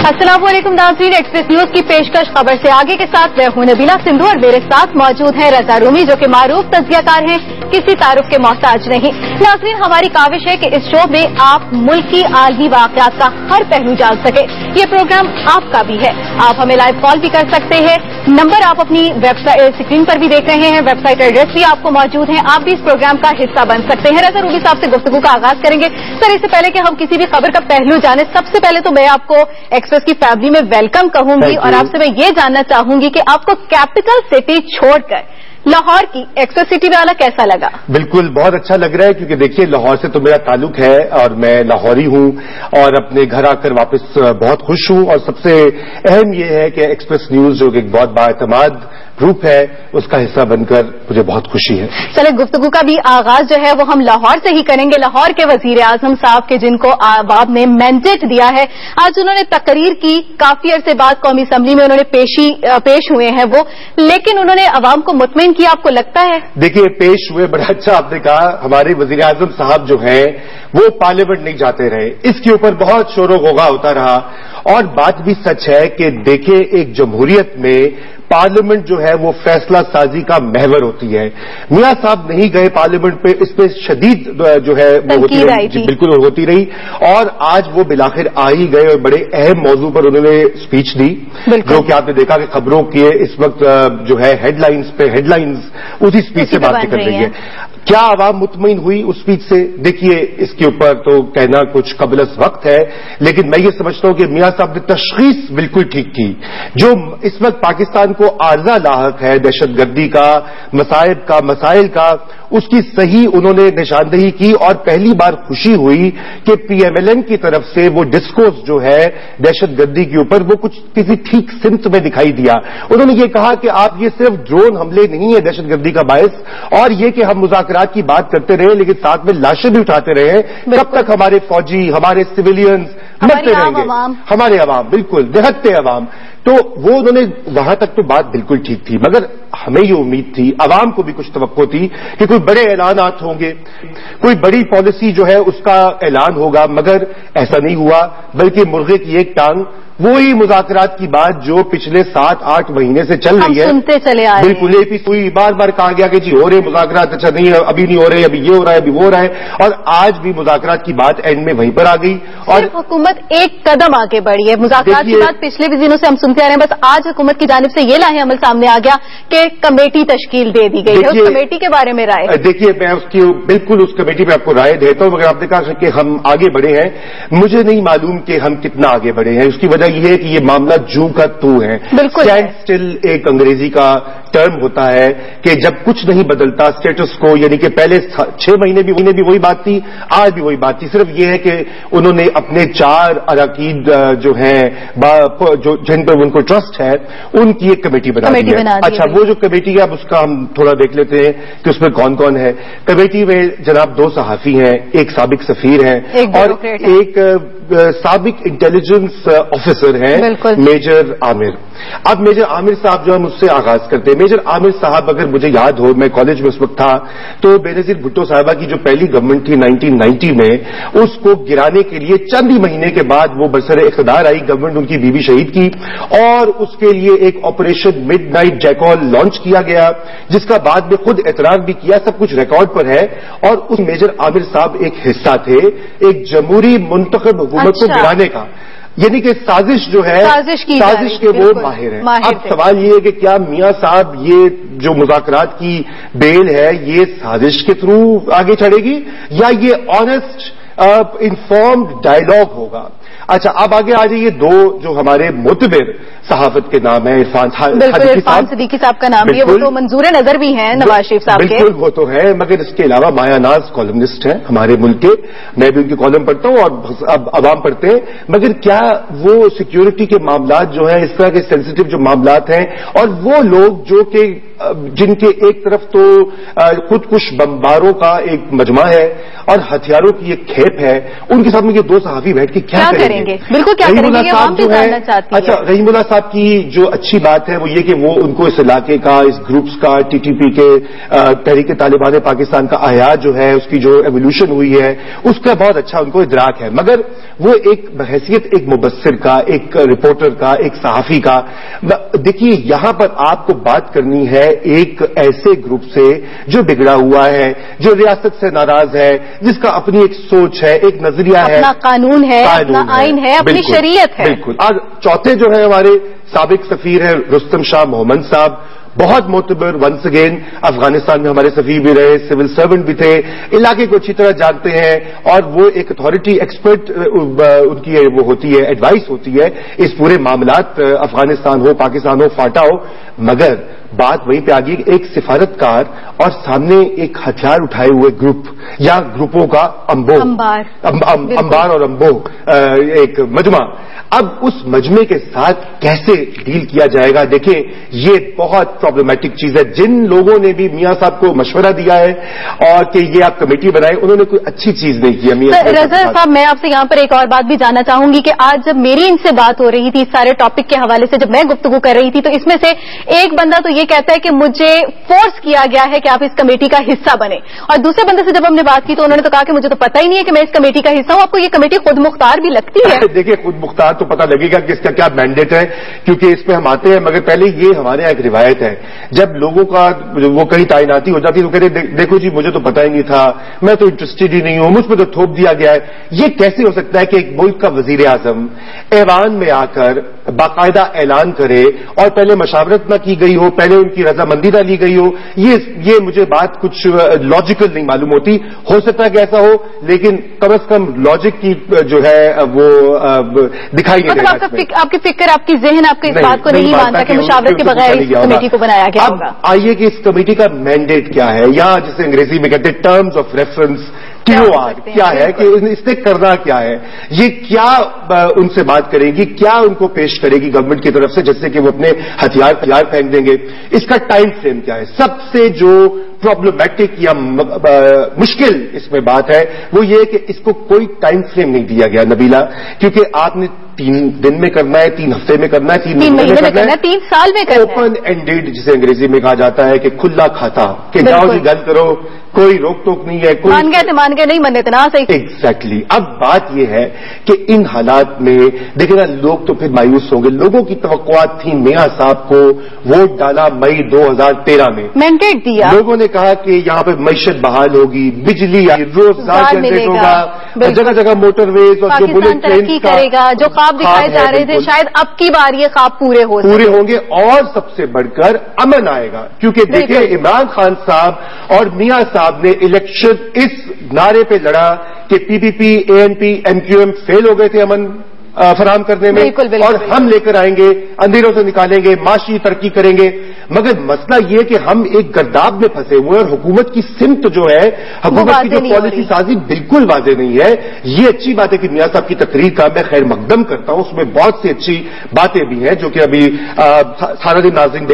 अस्सलाम वालेकुम नाज़रीन, एक्सप्रेस न्यूज की पेशकश खबर से आगे के साथ मैं हूं नबीला सिंधु और मेरे साथ मौजूद हैं रजा रूमी जो कि मारूफ तज़कियाकार हैं, किसी तारुफ के मोहताज नहीं। नाज़रीन, हमारी काविश है कि इस शो में आप मुल्क की आलमी वाक़यात का हर पहलू जान सके। ये प्रोग्राम आपका भी है, आप हमें लाइव कॉल भी कर सकते हैं। नंबर आप अपनी वेबसाइट स्क्रीन पर भी देख रहे हैं, वेबसाइट एड्रेस भी आपको मौजूद है, आप भी इस प्रोग्राम का हिस्सा बन सकते हैं। रजा रूमी साहब से गुफ्तगू का आगाज करेंगे। सर, इससे पहले कि हम किसी भी खबर का पहलू जाने, सबसे पहले तो मैं आपको एक्सप्रेस की फैमिली में वेलकम कहूंगी और आपसे मैं ये जानना चाहूंगी कि आपको कैपिटल सिटी छोड़कर लाहौर की एक्सप्रेस सिटी वाला कैसा लगा? बिल्कुल बहुत अच्छा लग रहा है, क्योंकि देखिए लाहौर से तो मेरा ताल्लुक है और मैं लाहौरी हूं और अपने घर आकर वापस बहुत खुश हूं। और सबसे अहम यह है कि एक्सप्रेस न्यूज जो कि एक बहुत बाएतमाद ग्रुप है, उसका हिस्सा बनकर मुझे बहुत खुशी है। चले, गुफ्तगू का भी आगाज जो है वो हम लाहौर से ही करेंगे। लाहौर के वजीर आजम साहब के जिनको आवाम ने मैंडेट दिया है, आज उन्होंने तकरीर की, काफी अरसे बाद कौमी असम्बली में उन्होंने पेश हुए हैं वो, लेकिन उन्होंने आवाम को मुतमईन किया, आपको लगता है? देखिए, पेश हुए, बड़ा अच्छा आपने कहा। हमारे वजीर आजम साहब जो हैं वो पार्लियामेंट नहीं जाते रहे, इसके ऊपर बहुत शोर गोगा होता रहा। और बात भी सच है कि देखिए, एक जमहूरियत में पार्लियामेंट जो है वो फैसला साजी का महवर होती है। मियां साहब नहीं गए पार्लियामेंट पे, इस पे शदीद जो है वो होती रही, बिल्कुल होती रही। और आज वो बिलाखिर आ ही गए और बड़े अहम मौजू पर उन्होंने स्पीच दी, जो कि आपने देखा कि खबरों की इस वक्त जो है हेडलाइंस उसी स्पीच से बात कर रही है। क्या आवाम मुतमईन हुई उस स्पीच से? देखिए, इसके ऊपर तो कहना कुछ कबलस वक्त है, लेकिन मैं ये समझता हूं कि मियां साहब ने तशखीस बिल्कुल ठीक की। जो इस वक्त पाकिस्तान को आर्जा लाहक है दहशतगर्दी का, मसाइल का, उसकी सही उन्होंने निशानदेही की। और पहली बार खुशी हुई कि पीएमएलएन की तरफ से वो डिस्कोर्स जो है दहशतगर्दी के ऊपर, वो कुछ किसी ठीक सिमत में दिखाई दिया। उन्होंने ये कहा कि आप ये सिर्फ ड्रोन हमले नहीं है दहशतगर्दी का बायस, और ये कि हम मुज़ाकरात की बात करते रहे लेकिन साथ में लाशें भी उठाते रहे। कब तक हमारे फौजी, हमारे सिविलियंस मरते रहेंगे, हमारे अवाम, बिल्कुल निहत्ते अवाम। तो वो उन्होंने वहां तक तो बात बिल्कुल ठीक थी, मगर हमें ये उम्मीद थी, अवाम को भी कुछ तवक्को थी कि कोई बड़े ऐलानात होंगे, कोई बड़ी पॉलिसी जो है उसका ऐलान होगा, मगर ऐसा नहीं हुआ। बल्कि मुर्गे की एक टांग, वही मुज़ाकरात की बात जो पिछले 7-8 महीने से चल रही है, सुनते चले आ रहे हैं। बिल्कुल एपी बार बार कहा गया कि जी हो रहे मुज़ाकरात, अच्छा नहीं है, अभी नहीं हो रहे, अभी ये हो रहा है, अभी वो हो रहा है। और आज भी मुज़ाकरात की बात एंड में वहीं पर आ गई और हुकूमत एक कदम आगे बढ़ी है। मुज़ाकरात की बात पिछले भी दिनों से हम सुनते आ रहे हैं, बस आज हुकूमत की जानिब से ये लाहे अमल सामने आ गया कि कमेटी तश्कील दे दी गई है। उस कमेटी के बारे में राय? देखिए, मैं उसकी बिल्कुल उस कमेटी पे आपको राय देता हूं, मगर आपने कहा कि हम आगे बढ़े हैं, मुझे नहीं मालूम कि हम कितना आगे बढ़े हैं। उसकी वजह यह है कि ये मामला जू का तू है। स्टैंड स्टिल एक अंग्रेजी का टर्म होता है कि जब कुछ नहीं बदलता स्टेटस को, यानी कि पहले 6 महीने भी वही बात थी, आज भी वही बात थी। सिर्फ ये है कि उन्होंने अपने 4 अरकान जो हैं, जिन पर उनको ट्रस्ट है, उनकी एक कमेटी बना दी है। अच्छा, वो जो कमेटी है, अब उसका हम थोड़ा देख लेते हैं कि उसमें कौन कौन है। कमेटी में जनाब 2 सहाफी हैं, एक साबिक सफीर है और एक साबिक इंटेलिजेंस ऑफिसर है मेजर आमिर। अब मेजर आमिर साहब जो हम उससे आगाज करते हैं, मेजर आमिर साहब, अगर मुझे याद हो, मैं कॉलेज में उस वक्त था, तो बेनजीर भुट्टो साहिबा की जो पहली गवर्नमेंट थी 1990 में, उसको गिराने के लिए चंद ही महीने के बाद वो बरसर इख्तियार आई गवर्नमेंट, उनकी बीवी शहीद की, और उसके लिए एक ऑपरेशन मिडनाइट जैकॉल लॉन्च किया गया, जिसका बाद में खुद एतराज भी किया, सब कुछ रिकॉर्ड पर है। और उस मेजर आमिर साहब एक हिस्सा थे एक जमहूरी मुंतखब हुकूमत को गिराने का, यानी कि साजिश जो है, साजिश के वो माहिर है। अब सवाल ये है कि क्या मियां साहब ये जो मुज़ाकरात की बेल है, ये साजिश के थ्रू आगे चढ़ेगी या ये ऑनेस्ट इन्फॉर्म्ड डायलॉग होगा? अच्छा, अब आगे आ जाइए, 2 जो हमारे मुतबिर सहाफत के नाम है, इरफान सिद्दीकी साहब का नाम भी है, वो तो मंजूर नजर भी हैं नवाज शरीफ साहब के। बिल्कुल, वो तो है, मगर इसके अलावा माया नाज कॉलमनिस्ट हैं हमारे मुल्क के, मैं भी उनकी कॉलम पढ़ता हूं और अब अवाम पढ़ते हैं। मगर क्या वो सिक्योरिटी के मामलात जो है, इस तरह के सेंसिटिव जो मामलात हैं, और वो लोग जो कि जिनके एक तरफ तो खुदकुश बमबारों का एक मजमा है और हथियारों की एक खेप है, उनके सामने ये दो सहाफी बैठ के क्या करेंगे? बिल्कुल क्या करेंगे, ये हम भी जानना चाहते हैं। अच्छा, रहीमुल्लाह साहब की जो अच्छी बात है वो ये कि वो उनको इस इलाके का, इस ग्रुप्स का, टीटीपी के, तहरीक तालिबान पाकिस्तान का आया जो है, उसकी जो एवोल्यूशन हुई है, उसका बहुत अच्छा उनको इदराक है। मगर वो एक बहैसियत एक मुबस्सिर का, एक रिपोर्टर का, एक सहाफी का, देखिए यहां पर आपको बात करनी है एक ऐसे ग्रुप से जो बिगड़ा हुआ है, जो रियासत से नाराज है, जिसका अपनी एक सोच है, एक नजरिया है, अपना कानून है, अपना आइन है, अपनी शरीयत है। बिल्कुल। और चौथे जो है हमारे साबिक सफीर है रुस्तम शाह मोहम्मद साहब, बहुत मोतबर, वंस अगेन अफगानिस्तान में हमारे सफीर भी रहे, सिविल सर्वेंट भी थे, इलाके को अच्छी तरह जानते हैं और वो एक अथॉरिटी एक्सपर्ट उनकी वो होती है, एडवाइस होती है इस पूरे मामलात, अफगानिस्तान हो, पाकिस्तान हो, फाटा हो। मगर बात वहीं पे आ गई, एक सिफारतकार और सामने एक हथियार उठाए हुए ग्रुप या ग्रुपों का अंबार और अंबो एक मजमा। अब उस मजमे के साथ कैसे डील किया जाएगा? देखें, ये बहुत प्रॉब्लमेटिक चीज है। जिन लोगों ने भी मियां साहब को मशवरा दिया है और कि ये आप कमेटी बनाए, उन्होंने कोई अच्छी चीज नहीं की। मियां रजा साहब, मैं आपसे यहां पर एक और बात भी जानना चाहूंगी कि आज जब मेरी इनसे बात हो रही थी इस सारे टॉपिक के हवाले से, जब मैं गुफ्तगू कर रही थी, तो इसमें से एक बंदा तो ये कहता है कि मुझे फोर्स किया गया है कि आप इस कमेटी का हिस्सा बने, और दूसरे बंदे से जब हमने बात की तो उन्होंने तो कहा कि मुझे तो पता ही नहीं है कि मैं इस कमेटी का हिस्सा हूं। आपको ये कमेटी खुद मुख्तार भी लगती है? देखिए, खुद मुख्तार तो पता लगेगा कि इसका क्या मैंडेट है, क्योंकि इसमें हम आते हैं। मगर पहले ये हमारे यहाँ एक रिवायत है, जब लोगों का वो कहीं तैनाती हो जाती है तो कहते देखो जी मुझे तो पता ही नहीं था, मैं तो इंटरेस्टेड ही नहीं हूं, मुझ पर तो थोप दिया गया है। ये कैसे हो सकता है कि एक मुल्क का वजीर आजम ऐवान में आकर बाकायदा ऐलान करे और पहले मशावरत न की गई हो, पहले उनकी रजामंदी न ली गई हो? ये मुझे बात कुछ लॉजिकल नहीं मालूम होती। हो सकता है कि ऐसा हो, लेकिन कम से कम लॉजिक की जो है वो दिखाई नहीं देता। आपकी फिक्र, आपकी जहन आपको इस बात को नहीं मानता कि मुशावरत के बगैर इस कमेटी को बनाया गया होगा? आइए कि इस कमेटी का मैंडेट क्या है, या जिसे अंग्रेजी में कहते हैं टर्म्स ऑफ रेफरेंस, TOR क्या है, कि इसने करना क्या है, ये क्या उनसे बात करेगी, क्या उनको पेश करेगी गवर्नमेंट की तरफ से, जैसे कि वो अपने हथियार फेंक देंगे। इसका टाइम फ्रेम क्या है? सबसे जो प्रॉब्लमेटिक या मुश्किल इसमें बात है वो ये कि इसको कोई टाइम फ्रेम नहीं दिया गया नबीला, क्योंकि आपने 3 दिन में करना है, 3 हफ्ते में करना है, 3 महीने में करना है, 3 साल में करना है। ओपन एंडेड जिसे अंग्रेजी में कहा जाता है कि खुला खाता, कि जाओ जी गल करो, कोई रोक टोक नहीं है। मान गए नहीं मने तो ना सही। एग्जैक्टली। अब बात यह है कि इन हालात में देखिए ना, लोग तो फिर मायूस होंगे। लोगों की तवक्कुआत थी, मियां साहब को वोट डाला मई 2013 में, मैंडेट दिया, लोगों ने कहा कि यहां पर मईशत बहाल होगी, बिजली रोजगार जनरेट होगा, जगह जगह मोटरवेज और जो बुलेट ट्रेन करेगा, जो ख्वाब दिखाए जा रहे थे, शायद अब की बार ये ख्वाब पूरे होंगे और सबसे बढ़कर अमन आएगा। क्योंकि देखिए, इमरान खान साहब और मियां साहब ने इलेक्शन इस नारे पे लड़ा कि पीपीपी, एएनपी, एमक्यूएम फेल हो गए थे अमन फराहम करने में, बिल्कुल, और हम लेकर आएंगे, अंधेरों से निकालेंगे, माशी तरक्की करेंगे। मगर मसला ये कि हम एक गर्दाब में फंसे हुए हैं और हुकूमत की सिमत जो है, हुकूमत की जो पॉलिसी साजी बिल्कुल वाजे नहीं है। ये अच्छी बात है कि मियां साहब की तकरीर का मैं खैर मकदम करता हूं, उसमें बहुत सी अच्छी बातें भी हैं जो कि अभी सारा दिन नाज़रीन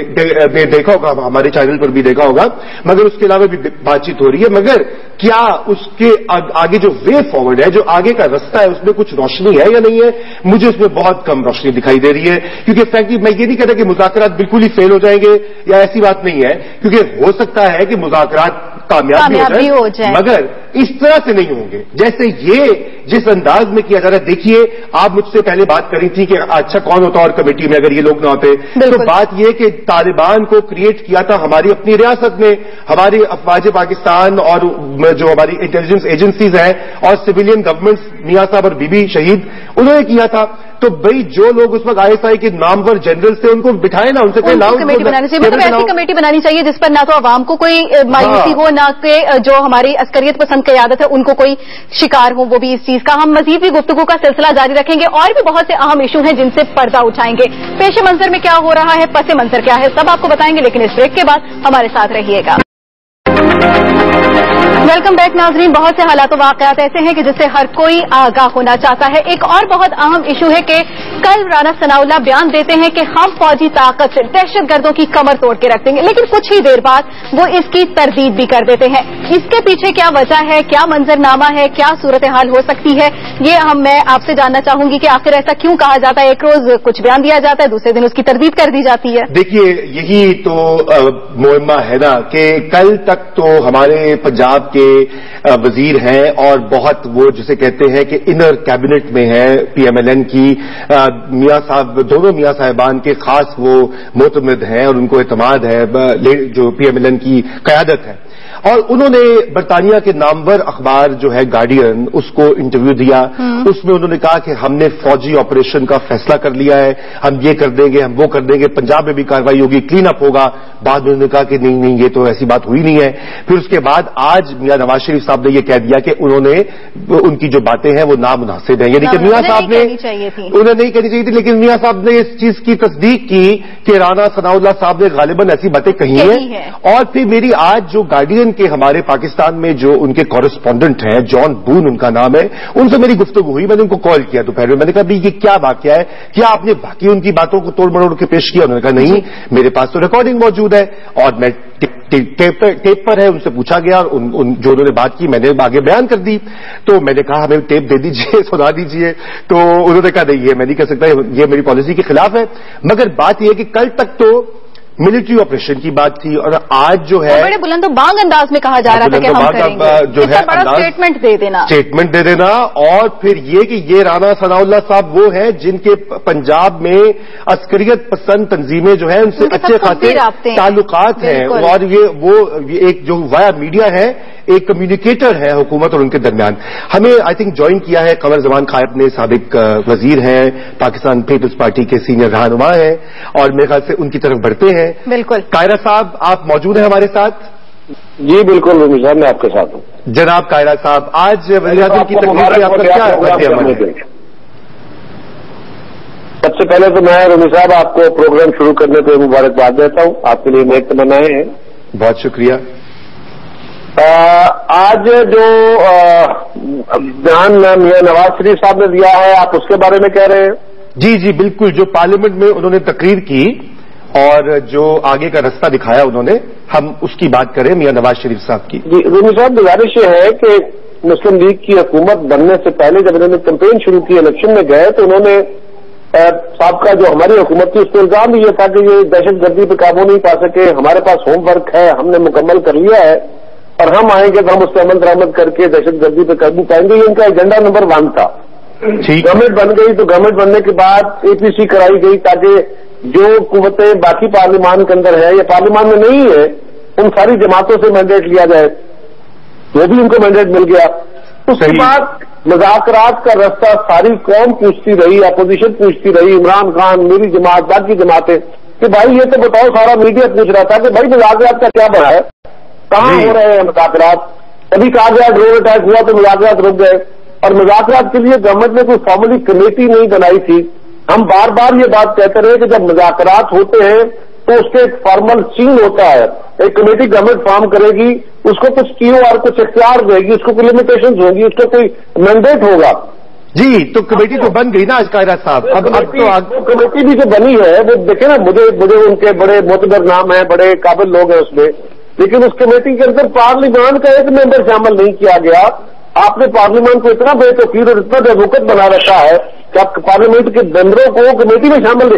ने देखा होगा, हमारे चैनल पर भी देखा होगा, मगर उसके अलावा भी बातचीत हो रही है। मगर क्या उसके आगे जो वे फॉरवर्ड है, जो आगे का रास्ता है, उसमें कुछ रोशनी है या नहीं है? मुझे उसमें बहुत कम रोशनी दिखाई दे रही है। क्योंकि फ्रैंकली मैं ये नहीं कहता कि मुज़ाकरात बिल्कुल ही फेल हो जाएंगे, या ऐसी बात नहीं है, क्योंकि हो सकता है कि मुज़ाकरात कामयाब भी हो जाए, मगर इस तरह से नहीं होंगे जैसे ये जिस अंदाज में किया जा रहा है। देखिए, आप मुझसे पहले बात करी थी कि अच्छा कौन होता और कमेटी में अगर ये लोग ना होते, तो बात ये कि तालिबान को क्रिएट किया था हमारी अपनी रियासत में, हमारी अफवाज पाकिस्तान और जो हमारी इंटेलिजेंस एजेंसीज हैं और सिविलियन गवर्नमेंट्स, मियां साहब और बीबी शहीद, उन्होंने किया था। तो भाई जो लोग उस वक्त आईएसआई के नामवर जनरल थे, उनको बिठाए ना, उनसे कोई लाउड कमेटी बनानी चाहिए, मतलब ऐसी कमेटी बनानी चाहिए जिस पर ना तो आवाम को कोई मायूसी हो, ना कि जो हमारी अस्करियत पसंद क़यादत है उनको कोई शिकार हो, वो भी इस चीज का। हम मजीद भी गुफ्तगू का सिलसिला जारी रखेंगे और भी बहुत से अहम इशू हैं जिनसे पर्दा उठाएंगे। पेश मंजर में क्या हो रहा है, पस मंजर क्या है, सब आपको बताएंगे, लेकिन इस ब्रेक के बाद हमारे साथ रहिएगा। वेलकम बैक नाजरीन। बहुत से हालात वाकयात ऐसे हैं कि जिससे हर कोई आगाह होना चाहता है। एक और बहुत अहम इशू है कि कल राना सनाउल्लाह बयान देते हैं कि हम फौजी ताकत से दहशतगर्दों की कमर तोड़ के रख देंगे, लेकिन कुछ ही देर बाद वो इसकी तरदीद भी कर देते हैं। इसके पीछे क्या वजह है, क्या मंजरनामा है, क्या सूरत हाल हो सकती है, ये मैं आपसे जानना चाहूंगी कि आखिर ऐसा क्यों कहा जाता है। एक रोज कुछ बयान दिया जाता है, दूसरे दिन उसकी तरदीद कर दी जाती है। देखिए, यही तो मुहिम्मा है ना कि कल तक तो हमारे पंजाब के वजीर हैं और बहुत वो जिसे कहते हैं कि इनर कैबिनेट में है पीएमएलएन की मियां साहब, दोनों मियां साहिबान के खास वो मोतमिद हैं और उनको एतमाद है जो पीएमएलएन की क़यादत है। और उन्होंने बरतानिया के नामवर अखबार जो है गार्डियन, उसको इंटरव्यू दिया। उसमें उन्होंने कहा कि हमने फौजी ऑपरेशन का फैसला कर लिया है, हम ये कर देंगे, हम वो कर देंगे, पंजाब में भी कार्रवाई होगी, क्लीन अप होगा। बाद में उन्होंने कहा कि नहीं नहीं, ये तो ऐसी बात हुई नहीं है। फिर उसके बाद आज मियां नवाज शरीफ साहब ने ये कह दिया कि उन्होंने उनकी जो बातें हैं वो नामुनासिब है, यानी कि मियां साहब ने उन्हें नहीं कहनी चाहिए थी, लेकिन मियां साहब ने इस चीज की तस्दीक की कि राना सनाउल्लाह साहब ने गालिबन ऐसी बातें कही हैं। और फिर मेरी आज जो गार्डियन के हमारे पाकिस्तान में जो उनके कॉरेस्पॉन्डेंट हैं, जॉन बून उनका नाम है, उनसे मेरी गुफ्तगू हुई। मैंने उनको कॉल किया दोपहर में, मैंने कहा भी ये क्या वाकया है, क्या आपने बाकी उनकी बातों को तोड़ मरोड़ के पेश किया? उन्होंने कहा नहीं, मेरे पास तो रिकॉर्डिंग मौजूद है और मैं टेप पर है। उनसे पूछा गया और जो उन्होंने बात की मैंने आगे बयान कर दी। तो मैंने कहा हमें टेप दे दीजिए, सुना दीजिए। तो उन्होंने कहा नहीं, ये मैं नहीं कर सकता, ये मेरी पॉलिसी के खिलाफ है। मगर बात यह है कि कल तक तो मिलिट्री ऑपरेशन की बात थी और आज जो है बड़े बुलंदो बांग अंदाज में कहा जा रहा था कि हम करेंगे, जो है बड़ा स्टेटमेंट दे देना और फिर ये कि ये राना सनाउल्लाह साहब वो हैं जिनके पंजाब में अस्करियत पसंद तंजीमें जो है उनसे अच्छे खासे ताल्लुकात हैं और ये एक जो वाया मीडिया है, एक कम्युनिकेटर है हुकूमत और उनके दरमियान। हमें आई थिंक ज्वाइन किया है कमर जमान खां, अपने साबिक वजीर हैं, पाकिस्तान पीपल्स पार्टी के सीनियर रहनुमा हैं और मेरे ख्याल से उनकी तरफ बढ़ते हैं। बिल्कुल कायरा साहब, आप मौजूद हैं हमारे साथ? जी बिल्कुल रूमी साहब, मैं आपके साथ हूं। जनाब कायरा साहब, आज वज़ीर-ए-आज़म की तकरीर से आपका क्या रद्द-ए-अमल है? सबसे पहले तो मैं रूमी साहब आपको प्रोग्राम शुरू करने पर मुबारकबाद देता हूं, आपके लिए नेक तमन्नाएं हैं। बहुत शुक्रिया। आज जो बयान मियां नवाज शरीफ साहब ने दिया है, आप उसके बारे में कह रहे हैं? जी जी बिल्कुल, जो पार्लियामेंट में उन्होंने तकरीर की और जो आगे का रास्ता दिखाया उन्होंने, हम उसकी बात करें मियां नवाज शरीफ साहब की। जी रूमी साहब, गुजारिश ये है कि मुस्लिम लीग की हुकूमत बनने से पहले जब इन्होंने कैंपेन शुरू की, इलेक्शन में गए, तो उन्होंने साहब का जो हमारी हुकूमत थी उस पर इल्जाम भी ये था कि ये दहशतगर्दी पर काबू नहीं पा सके, हमारे पास होमवर्क है, हमने मुकम्मल कर लिया है और हम आएंगे तो हम उस पर अमल दरामद करके दहशतगर्दी पर काबू पाएंगे। ये इनका एजेंडा नंबर 1 था। गवर्नमेंट बन गई तो गवर्नमेंट बनने के बाद एपीसी कराई गई ताकि जो कुव्वतें बाकी पार्लियामान के अंदर है या पार्लियामान में नहीं है, उन सारी जमातों से मैंडेट लिया जाए, वो भी उनको मैंडेट मिल गया। उसके बाद मुज़ाकरात का रास्ता सारी कौम पूछती रही, अपोजिशन पूछती रही, इमरान खान, मेरी जमात, बाकी जमातें, कि भाई ये तो बताओ, सारा मीडिया पूछ रहा था कि भाई मुज़ाकरात का क्या बना है, कहां हो रहे हैं मुज़ाकरात। कभी कहा गया ड्रोन अटैक हुआ तो मुज़ाकरात रुक गए और मुज़ाकरात के लिए गवर्नमेंट ने कोई फॉर्मली कमेटी नहीं बनाई थी। हम बार बार ये बात कहते रहे कि जब मुज़ाकरात होते हैं तो उसके एक फॉर्मल सीन होता है, एक कमेटी गवर्नमेंट फॉर्म करेगी, उसको कुछ टीओआर कुछ इख्तियार देगी, उसको कोई लिमिटेशंस होगी, उसको कोई मैंडेट होगा। जी, तो कमेटी तो बन गई ना आज कायरा साहब। अब तो कमेटी भी जो बनी है वो देखे ना, मुझे उनके बड़े मोतबर नाम है, बड़े काबिल लोग हैं उसमें, लेकिन उस कमेटी के अंदर पार्लियामान का एक मेंबर शामिल नहीं किया गया। आपने पार्लियामान को इतना बेतौकीर और इतना बेवकूफ बना रखा है कि आप पार्लियामेंट के मेंबरों को कमेटी में शामिल,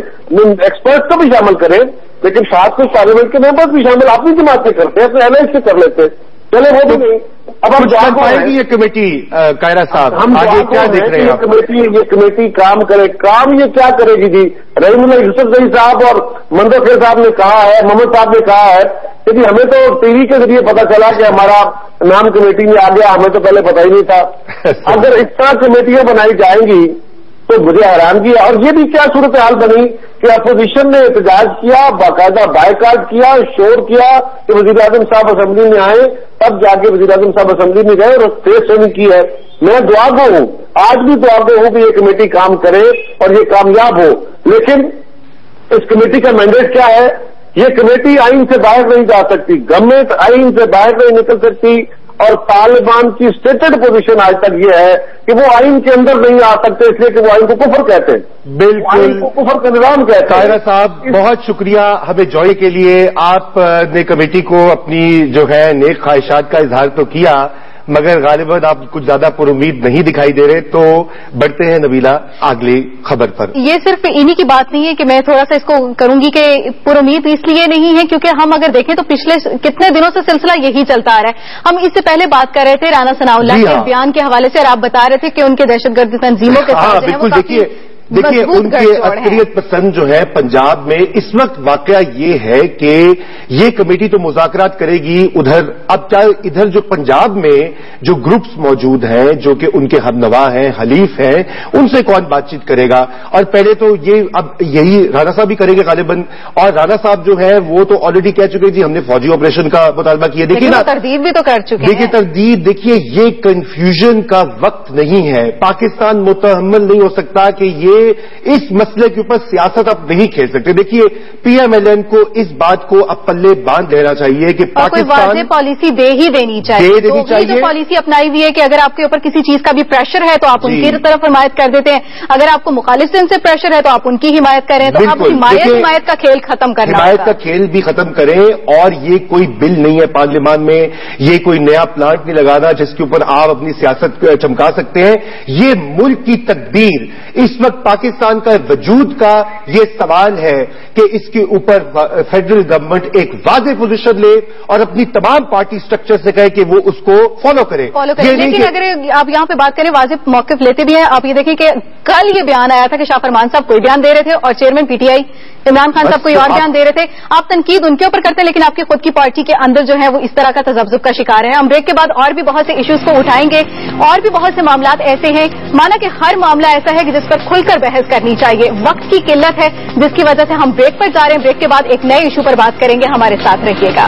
एक्सपर्ट को भी शामिल करें, लेकिन साथ में पार्लियामेंट के मेंबर्स भी शामिल अपनी जमात से करते हैं, अपने एलआईएस से कर लेते, चले वो भी नहीं। अब हम जा पाएगी ये कमेटी कायरा साहब, हम आगे क्या देख रहे हैं? ये कमेटी काम करे, काम ये क्या करेगी जी? रहीमुल्लाह यूसुफजई साहब और मंदोखेर साहब ने कहा है, मोहम्मद साहब ने कहा है कि हमें तो टीवी के जरिए पता चला कि हमारा नाम कमेटी में आ गया, हमें तो पहले पता ही नहीं था। अगर इतना कमेटियां बनाई जाएंगी तो मुझे हैरानगी है। और ये भी क्या सूरत हाल बनी कि अपोजिशन ने एहतजाज किया, बाकायदा बायकाट किया, शोर किया कि वजीर आजम साहब असेंबली में आए, तब जाके वजीर आजम साहब असेंबली में गए और प्रेस सेविंग की है। मैं दुआ गो हूं, आज भी दुआ गो हूं कि ये कमेटी काम करे और ये कामयाब हो, लेकिन इस कमेटी का मैंडेट क्या है? ये कमेटी आइन से बाहर नहीं जा सकती, गवर्नमेंट आइन से बाहर नहीं निकल सकती, اور طالبان کی اسٹیٹڈ پوزیشن آج تک یہ ہے کہ وہ آئین کے اندر نہیں آ سکتے، اس لیے کہ وہ آئین کو کفر کہتے ہیں، بالکل آئین کو کفر کا نظام کہتے ہیں۔ طاہرہ صاحب بہت شکریہ ہمیں جوڑنے کے لیے، آپ نے کمیٹی کو اپنی جو ہے نیک خواہشات کا اظہار تو کیا مگر غالباً آپ کچھ زیادہ پر امید نہیں دکھائی دے رہے، تو بڑھتے ہیں نبیلہ اگلی خبر پر۔ یہ صرف انہی کی بات نہیں ہے کہ میں تھوڑا سا اس کو کروں گی کہ پر امید اس لیے نہیں ہے کیونکہ ہم اگر دیکھیں تو پچھلے کتنے دنوں سے سلسلہ یہی چلتا آ رہا ہے۔ ہم اس سے پہلے بات کر رہے تھے رانا ثناء اللہ کے بیان کے حوالے سے اور آپ بتا رہے تھے کہ ان کے دہشت گردی تنظیموں کے ساتھ بالکل دیکھیے ان کے عسکریت پسند جو ہے پنجاب میں اس وقت واقعہ یہ ہے کہ یہ کمیٹی تو مذاکرات کرے گی ادھر، اب چاہے ادھر جو پنجاب میں جو گروپس موجود ہیں جو کہ ان کے ہم نوا ہیں، حلیف ہیں، ان سے کون بات چیت کرے گا؟ اور پہلے تو یہ اب یہی رانا صاحب بھی کریں گے غالباً، اور رانا صاحب جو ہے وہ تو آلریڈی کہہ چکے جی ہم نے فوجی آپریشن کا مطالبہ کیا۔ دیکھیے نا تردید بھی تو کر چکے ہیں، دیکھیے تردید، دیکھیے یہ کنفیوژن کا وقت نہیں ہے، پاکستان متحمل نہیں ہو سکتا کہ یہ اس مسئلے کے اوپر سیاست اب نہیں کھیل سکتے۔ دیکھیے پی ایم ایل این کو اس بات کو اب پلے باندھ لینا چاہیے کہ پاکستان واضح پالیسی دے ہی دینی چاہیے، جو پالیسی اپنائی ہوئی ہے کہ اگر آپ کے اوپر کسی چیز کا بھی پریشر ہے تو آپ ان کی طرف حمایت کر دیتے ہیں، اگر آپ کو مخالف سے پریشر ہے تو آپ ان کی حمایت کریں، تو آپ حمایت کا کھیل ختم کرنا، حمایت کا کھیل بھی ختم کریں۔ اور یہ کوئی بل نہیں ہے پارلیمان میں، یہ کوئی نیا پلانٹ نہیں لگانا جس کے اوپر آپ اپنی سیاست چمکا سکتے ہیں۔ یہ ملک کی تقدیر، اس وقت پاکستان کا وجود کا یہ سوال ہے کہ اس کے اوپر فیڈرل گورنمنٹ ایک واضح پوزیشن لے اور اپنی تمام پارٹی سٹرکچر سے کہے کہ وہ اس کو فالو کرے۔ لیکن اگر آپ یہاں پہ بات کریں واضح موقف لیتے بھی ہیں، آپ یہ دیکھیں کہ کل یہ بیان آیا تھا کہ شاہ فرمان صاحب کوئی بیان دے رہے تھے اور chairman P T I Imran Khan صاحب کوئی اور بیان دے رہے تھے، آپ تنقید ان کے اوپر کرتے ہیں لیکن آپ کی خود کی پارٹی کے اندر جو ہے وہ اس طرح کا تذبذب کا شکار ہے۔ ہم بریک کے بعد اور بھی بہت سے ایشوز کو اٹھائیں گے، اور بھی بہت سے معاملات ایسے ہیں، مانا کہ ہر معاملہ ایسا ہے کہ جس پر کھل کر بحث کرنی چاہیے، وقت کی قلت ہے جس کی وجہ سے ہم بریک پر جا رہے ہیں۔ بریک کے بعد ایک نئے ایشو پر بات کریں گے، ہمارے ساتھ رہیے گا۔